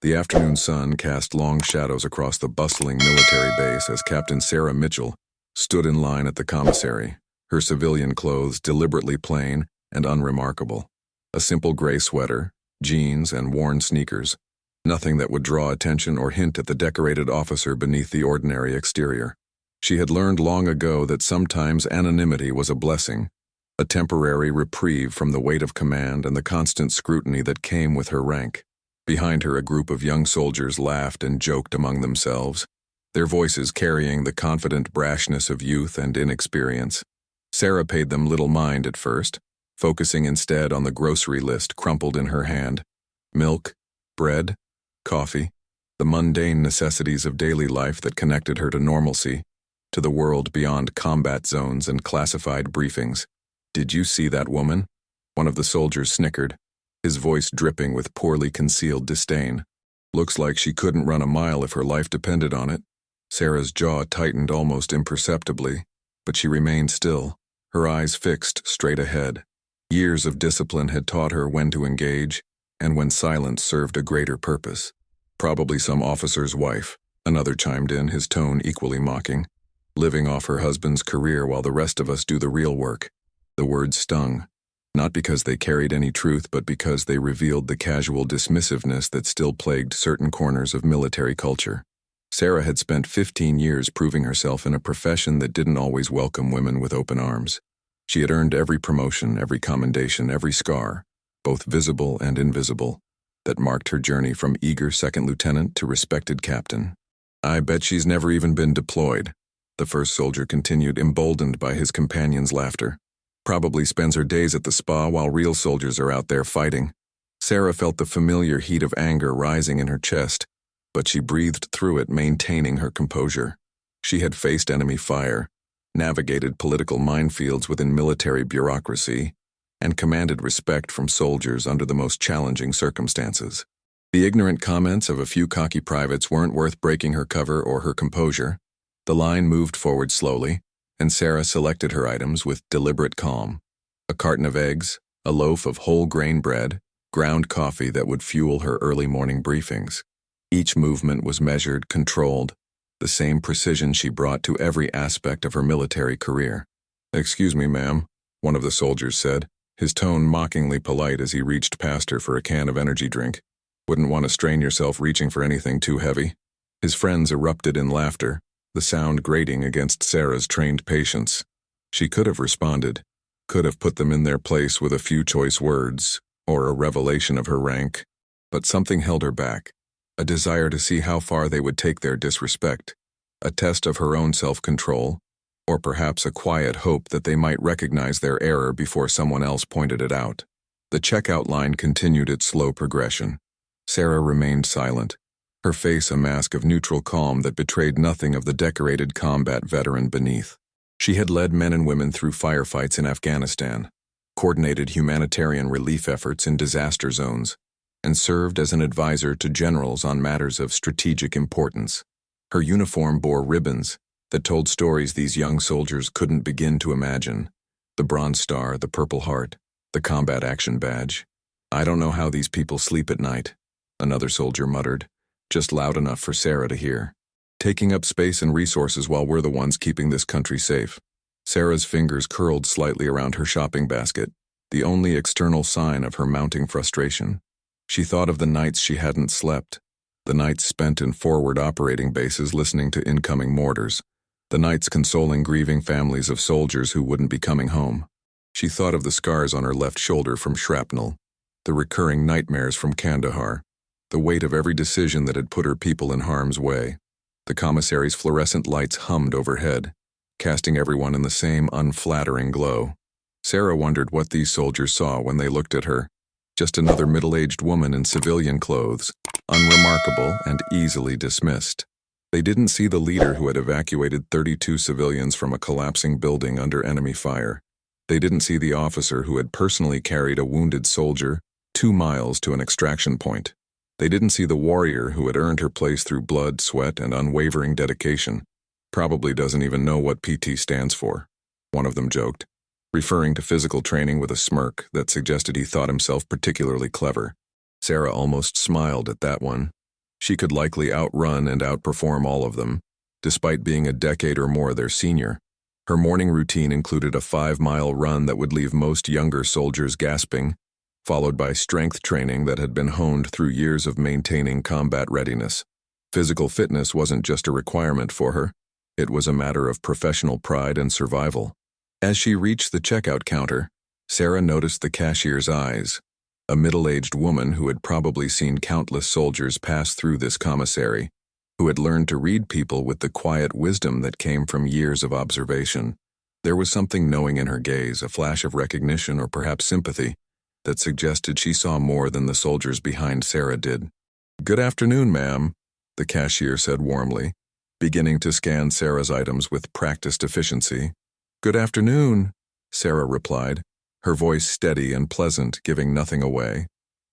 The afternoon sun cast long shadows across the bustling military base as Captain Sarah Mitchell stood in line at the commissary, her civilian clothes deliberately plain and unremarkable. A simple gray sweater, jeans, and worn sneakers. Nothing that would draw attention or hint at the decorated officer beneath the ordinary exterior. She had learned long ago that sometimes anonymity was a blessing, a temporary reprieve from the weight of command and the constant scrutiny that came with her rank. Behind her, a group of young soldiers laughed and joked among themselves, their voices carrying the confident brashness of youth and inexperience. Sarah paid them little mind at first, focusing instead on the grocery list crumpled in her hand. Milk, bread, coffee, the mundane necessities of daily life that connected her to normalcy, to the world beyond combat zones and classified briefings. "Did you see that woman?" One of the soldiers snickered, his voice dripping with poorly concealed disdain. "Looks like she couldn't run a mile if her life depended on it." Sarah's jaw tightened almost imperceptibly, but she remained still, her eyes fixed straight ahead. Years of discipline had taught her when to engage, and when silence served a greater purpose. "Probably some officer's wife," another chimed in, his tone equally mocking. "Living off her husband's career while the rest of us do the real work." The words stung, not because they carried any truth, but because they revealed the casual dismissiveness that still plagued certain corners of military culture. Sarah had spent 15 years proving herself in a profession that didn't always welcome women with open arms. She had earned every promotion, every commendation, every scar, both visible and invisible, that marked her journey from eager second lieutenant to respected captain. "I bet she's never even been deployed," the first soldier continued, emboldened by his companion's laughter. "Probably spends her days at the spa while real soldiers are out there fighting." Sarah felt the familiar heat of anger rising in her chest, but she breathed through it, maintaining her composure. She had faced enemy fire, navigated political minefields within military bureaucracy, and commanded respect from soldiers under the most challenging circumstances. The ignorant comments of a few cocky privates weren't worth breaking her cover or her composure. The line moved forward slowly, and Sarah selected her items with deliberate calm. A carton of eggs, a loaf of whole grain bread, ground coffee that would fuel her early morning briefings. Each movement was measured, controlled, the same precision she brought to every aspect of her military career. "Excuse me, ma'am," one of the soldiers said, his tone mockingly polite as he reached past her for a can of energy drink. "Wouldn't want to strain yourself reaching for anything too heavy." His friends erupted in laughter, the sound grating against Sarah's trained patience. She could have responded, could have put them in their place with a few choice words, or a revelation of her rank, but something held her back, a desire to see how far they would take their disrespect, a test of her own self-control, or perhaps a quiet hope that they might recognize their error before someone else pointed it out. The checkout line continued its slow progression. Sarah remained silent, her face a mask of neutral calm that betrayed nothing of the decorated combat veteran beneath. She had led men and women through firefights in Afghanistan, coordinated humanitarian relief efforts in disaster zones, and served as an advisor to generals on matters of strategic importance. Her uniform bore ribbons that told stories these young soldiers couldn't begin to imagine. The Bronze Star, the Purple Heart, the Combat Action Badge. "I don't know how these people sleep at night," another soldier muttered, just loud enough for Sarah to hear. "Taking up space and resources while we're the ones keeping this country safe." Sarah's fingers curled slightly around her shopping basket, the only external sign of her mounting frustration. She thought of the nights she hadn't slept, the nights spent in forward operating bases listening to incoming mortars, the nights consoling grieving families of soldiers who wouldn't be coming home. She thought of the scars on her left shoulder from shrapnel, the recurring nightmares from Kandahar, the weight of every decision that had put her people in harm's way. The commissary's fluorescent lights hummed overhead, casting everyone in the same unflattering glow. Sarah wondered what these soldiers saw when they looked at her. Just another middle-aged woman in civilian clothes, unremarkable and easily dismissed. They didn't see the leader who had evacuated 32 civilians from a collapsing building under enemy fire. They didn't see the officer who had personally carried a wounded soldier 2 miles to an extraction point. They didn't see the warrior who had earned her place through blood, sweat, and unwavering dedication. "Probably doesn't even know what PT stands for," one of them joked, referring to physical training with a smirk that suggested he thought himself particularly clever. Sarah almost smiled at that one. She could likely outrun and outperform all of them, despite being a decade or more their senior. Her morning routine included a 5-mile run that would leave most younger soldiers gasping, followed by strength training that had been honed through years of maintaining combat readiness. Physical fitness wasn't just a requirement for her, it was a matter of professional pride and survival. As she reached the checkout counter, Sarah noticed the cashier's eyes, a middle-aged woman who had probably seen countless soldiers pass through this commissary, who had learned to read people with the quiet wisdom that came from years of observation. There was something knowing in her gaze, a flash of recognition or perhaps sympathy, that suggested she saw more than the soldiers behind Sarah did. "Good afternoon, ma'am," the cashier said warmly, beginning to scan Sarah's items with practiced efficiency. "Good afternoon," Sarah replied, her voice steady and pleasant, giving nothing away.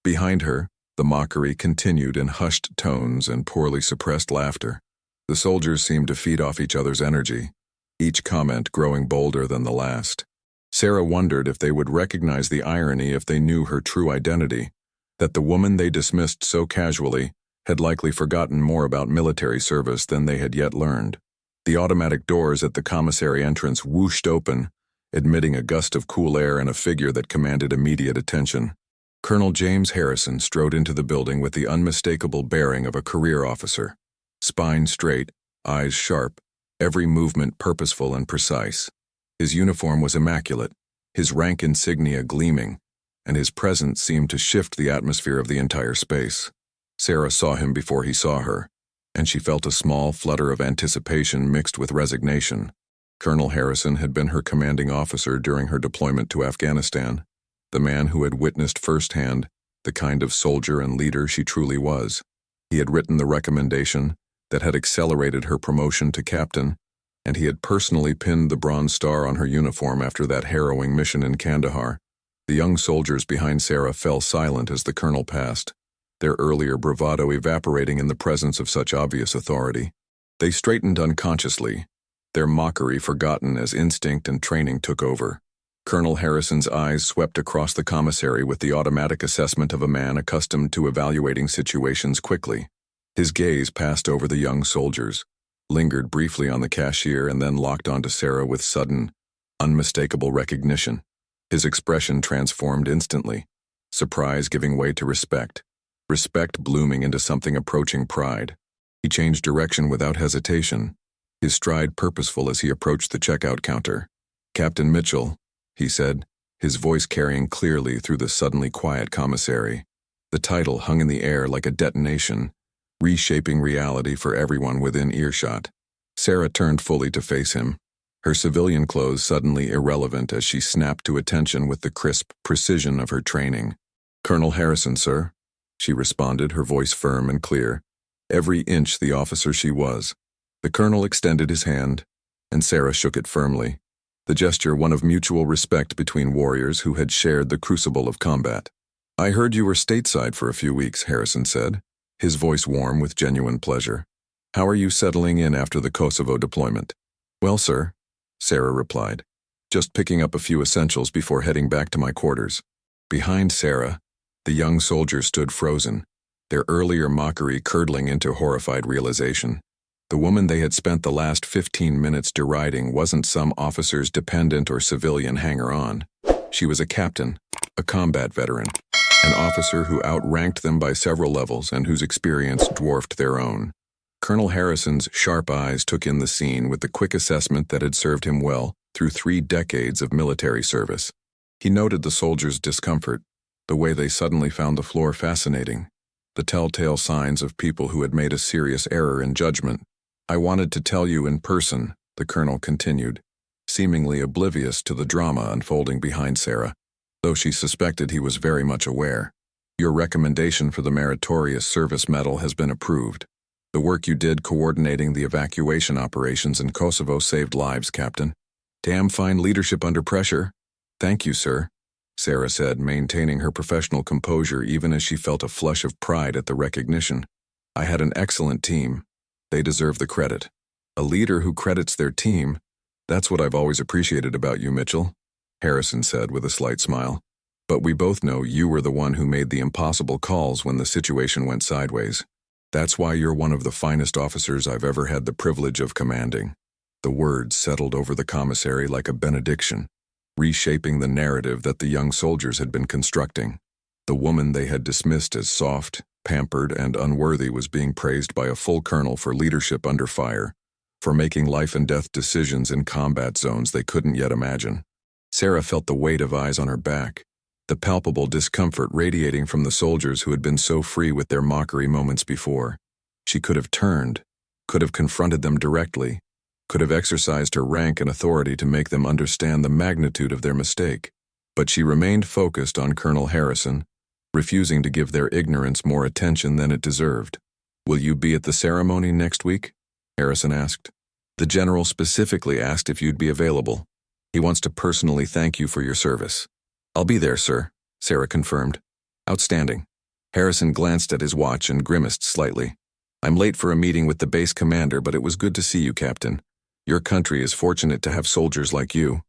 Behind her, the mockery continued in hushed tones and poorly suppressed laughter. The soldiers seemed to feed off each other's energy, each comment growing bolder than the last. Sarah wondered if they would recognize the irony if they knew her true identity, that the woman they dismissed so casually had likely forgotten more about military service than they had yet learned. The automatic doors at the commissary entrance whooshed open, admitting a gust of cool air and a figure that commanded immediate attention. Colonel James Harrison strode into the building with the unmistakable bearing of a career officer. Spine straight, eyes sharp, every movement purposeful and precise. His uniform was immaculate, his rank insignia gleaming, and his presence seemed to shift the atmosphere of the entire space. Sarah saw him before he saw her, and she felt a small flutter of anticipation mixed with resignation. Colonel Harrison had been her commanding officer during her deployment to Afghanistan, the man who had witnessed firsthand the kind of soldier and leader she truly was. He had written the recommendation that had accelerated her promotion to captain, and he had personally pinned the Bronze Star on her uniform after that harrowing mission in Kandahar. The young soldiers behind Sarah fell silent as the colonel passed, their earlier bravado evaporating in the presence of such obvious authority. They straightened unconsciously, their mockery forgotten as instinct and training took over. Colonel Harrison's eyes swept across the commissary with the automatic assessment of a man accustomed to evaluating situations quickly. His gaze passed over the young soldiers, lingered briefly on the cashier, and then locked onto Sarah with sudden, unmistakable recognition. His expression transformed instantly, surprise giving way to respect blooming into something approaching pride. He changed direction without hesitation, his stride purposeful as he approached the checkout counter. "Captain Mitchell," he said, his voice carrying clearly through the suddenly quiet commissary. The title hung in the air like a detonation, reshaping reality for everyone within earshot. Sarah turned fully to face him, her civilian clothes suddenly irrelevant as she snapped to attention with the crisp precision of her training. "Colonel Harrison, sir," she responded, her voice firm and clear, every inch the officer she was. The colonel extended his hand, and Sarah shook it firmly, the gesture one of mutual respect between warriors who had shared the crucible of combat. "I heard you were stateside for a few weeks," Harrison said, his voice warm with genuine pleasure. "How are you settling in after the Kosovo deployment?" "Well, sir," Sarah replied, "just picking up a few essentials before heading back to my quarters." Behind Sarah, the young soldiers stood frozen, their earlier mockery curdling into horrified realization. The woman they had spent the last 15 minutes deriding wasn't some officer's dependent or civilian hanger-on. She was a captain, a combat veteran, an officer who outranked them by several levels and whose experience dwarfed their own. Colonel Harrison's sharp eyes took in the scene with the quick assessment that had served him well through 3 decades of military service. He noted the soldiers' discomfort, the way they suddenly found the floor fascinating, the telltale signs of people who had made a serious error in judgment. "I wanted to tell you in person," the colonel continued, seemingly oblivious to the drama unfolding behind Sarah, though she suspected he was very much aware. "Your recommendation for the Meritorious Service Medal has been approved. The work you did coordinating the evacuation operations in Kosovo saved lives, Captain. Damn fine leadership under pressure." "Thank you, sir," Sarah said, maintaining her professional composure even as she felt a flush of pride at the recognition. "I had an excellent team. They deserve the credit." "A leader who credits their team, that's what I've always appreciated about you, Mitchell," Harrison said with a slight smile. "But we both know you were the one who made the impossible calls when the situation went sideways." That's why you're one of the finest officers I've ever had the privilege of commanding." The words settled over the commissary like a benediction, reshaping the narrative that the young soldiers had been constructing. The woman they had dismissed as soft, pampered, and unworthy was being praised by a full colonel for leadership under fire, for making life-and-death decisions in combat zones they couldn't yet imagine. Sarah felt the weight of eyes on her back, the palpable discomfort radiating from the soldiers who had been so free with their mockery moments before. She could have turned, could have confronted them directly, could have exercised her rank and authority to make them understand the magnitude of their mistake. But she remained focused on Colonel Harrison, refusing to give their ignorance more attention than it deserved. "Will you be at the ceremony next week?" Harrison asked. "The general specifically asked if you'd be available. He wants to personally thank you for your service." "I'll be there, sir," Sarah confirmed. "Outstanding." Harrison glanced at his watch and grimaced slightly. "I'm late for a meeting with the base commander, but it was good to see you, Captain. Your country is fortunate to have soldiers like you."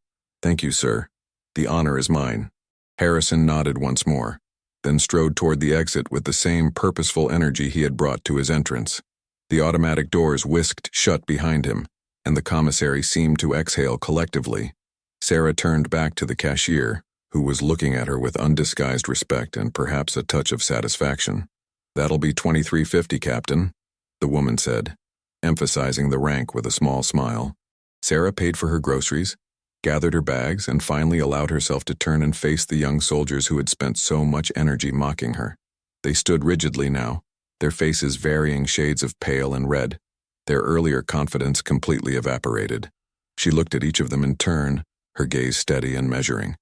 "Thank you, sir. The honor is mine." Harrison nodded once more, then strode toward the exit with the same purposeful energy he had brought to his entrance. The automatic doors whisked shut behind him, and the commissary seemed to exhale collectively. Sarah turned back to the cashier, who was looking at her with undisguised respect and perhaps a touch of satisfaction. "That'll be $23.50, Captain," the woman said, emphasizing the rank with a small smile. Sarah paid for her groceries, gathered her bags, and finally allowed herself to turn and face the young soldiers who had spent so much energy mocking her. They stood rigidly now, their faces varying shades of pale and red, their earlier confidence completely evaporated. She looked at each of them in turn, her gaze steady and measuring.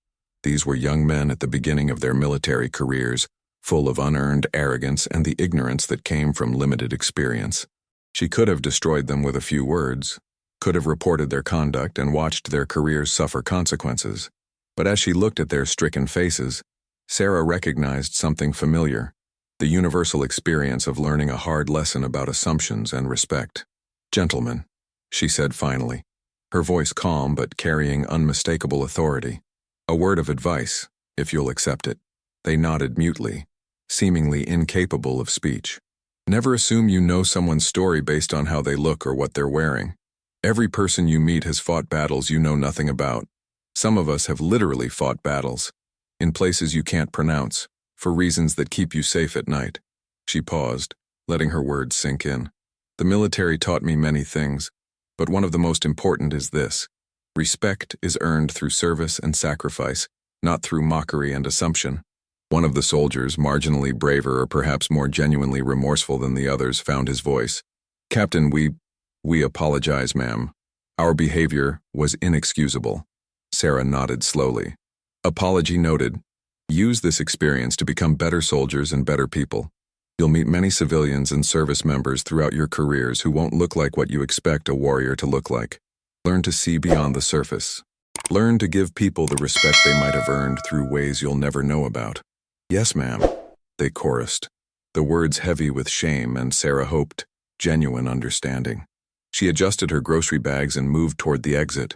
These were young men at the beginning of their military careers, full of unearned arrogance and the ignorance that came from limited experience. She could have destroyed them with a few words, could have reported their conduct and watched their careers suffer consequences. But as she looked at their stricken faces, Sarah recognized something familiar, the universal experience of learning a hard lesson about assumptions and respect. "Gentlemen," she said finally, her voice calm but carrying unmistakable authority. "A word of advice, if you'll accept it." They nodded mutely, seemingly incapable of speech. Never assume you know someone's story based on how they look or what they're wearing. Every person you meet has fought battles you know nothing about. Some of us have literally fought battles, in places you can't pronounce, for reasons that keep you safe at night. She paused, letting her words sink in. "The military taught me many things, but one of the most important is this. Respect is earned through service and sacrifice, not through mockery and assumption." One of the soldiers, marginally braver or perhaps more genuinely remorseful than the others, found his voice. "Captain, we apologize, ma'am. Our behavior was inexcusable." Sarah nodded slowly. "Apology noted. Use this experience to become better soldiers and better people. You'll meet many civilians and service members throughout your careers who won't look like what you expect a warrior to look like. Learn to see beyond the surface. Learn to give people the respect they might have earned through ways you'll never know about." "Yes, ma'am," they chorused, the words heavy with shame and, Sarah hoped, genuine understanding. She adjusted her grocery bags and moved toward the exit,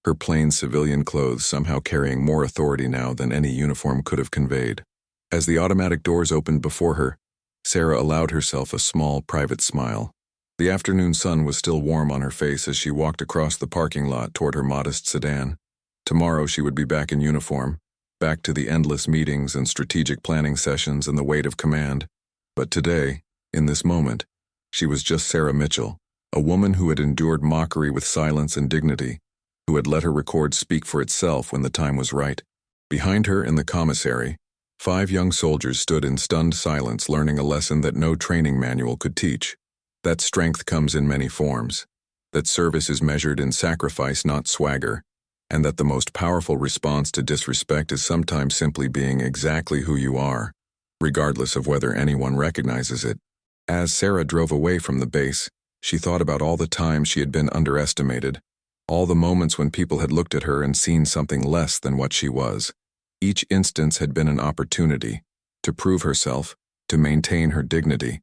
her plain civilian clothes somehow carrying more authority now than any uniform could have conveyed. As the automatic doors opened before her, Sarah allowed herself a small, private smile. The afternoon sun was still warm on her face as she walked across the parking lot toward her modest sedan. Tomorrow she would be back in uniform, back to the endless meetings and strategic planning sessions and the weight of command. But today, in this moment, she was just Sarah Mitchell, a woman who had endured mockery with silence and dignity, who had let her record speak for itself when the time was right. Behind her in the commissary, 5 young soldiers stood in stunned silence, learning a lesson that no training manual could teach. That strength comes in many forms, that service is measured in sacrifice, not swagger, and that the most powerful response to disrespect is sometimes simply being exactly who you are, regardless of whether anyone recognizes it. As Sarah drove away from the base, she thought about all the times she had been underestimated, all the moments when people had looked at her and seen something less than what she was. Each instance had been an opportunity to prove herself, to maintain her dignity,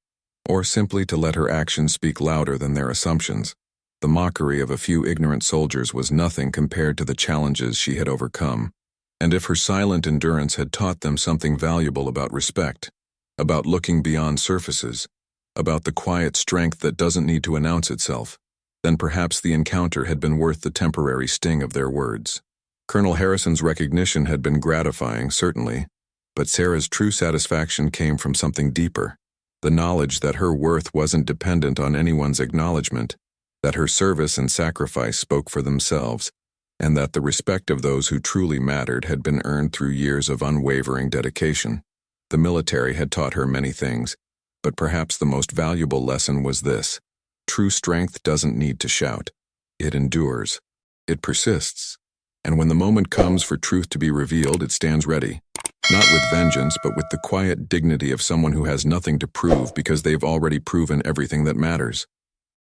or simply to let her actions speak louder than their assumptions. The mockery of a few ignorant soldiers was nothing compared to the challenges she had overcome. And if her silent endurance had taught them something valuable about respect, about looking beyond surfaces, about the quiet strength that doesn't need to announce itself, then perhaps the encounter had been worth the temporary sting of their words. Colonel Harrison's recognition had been gratifying, certainly, but Sarah's true satisfaction came from something deeper, the knowledge that her worth wasn't dependent on anyone's acknowledgement, that her service and sacrifice spoke for themselves, and that the respect of those who truly mattered had been earned through years of unwavering dedication. The military had taught her many things, but perhaps the most valuable lesson was this: true strength doesn't need to shout. It endures. It persists. And when the moment comes for truth to be revealed, it stands ready. Not with vengeance, but with the quiet dignity of someone who has nothing to prove because they've already proven everything that matters.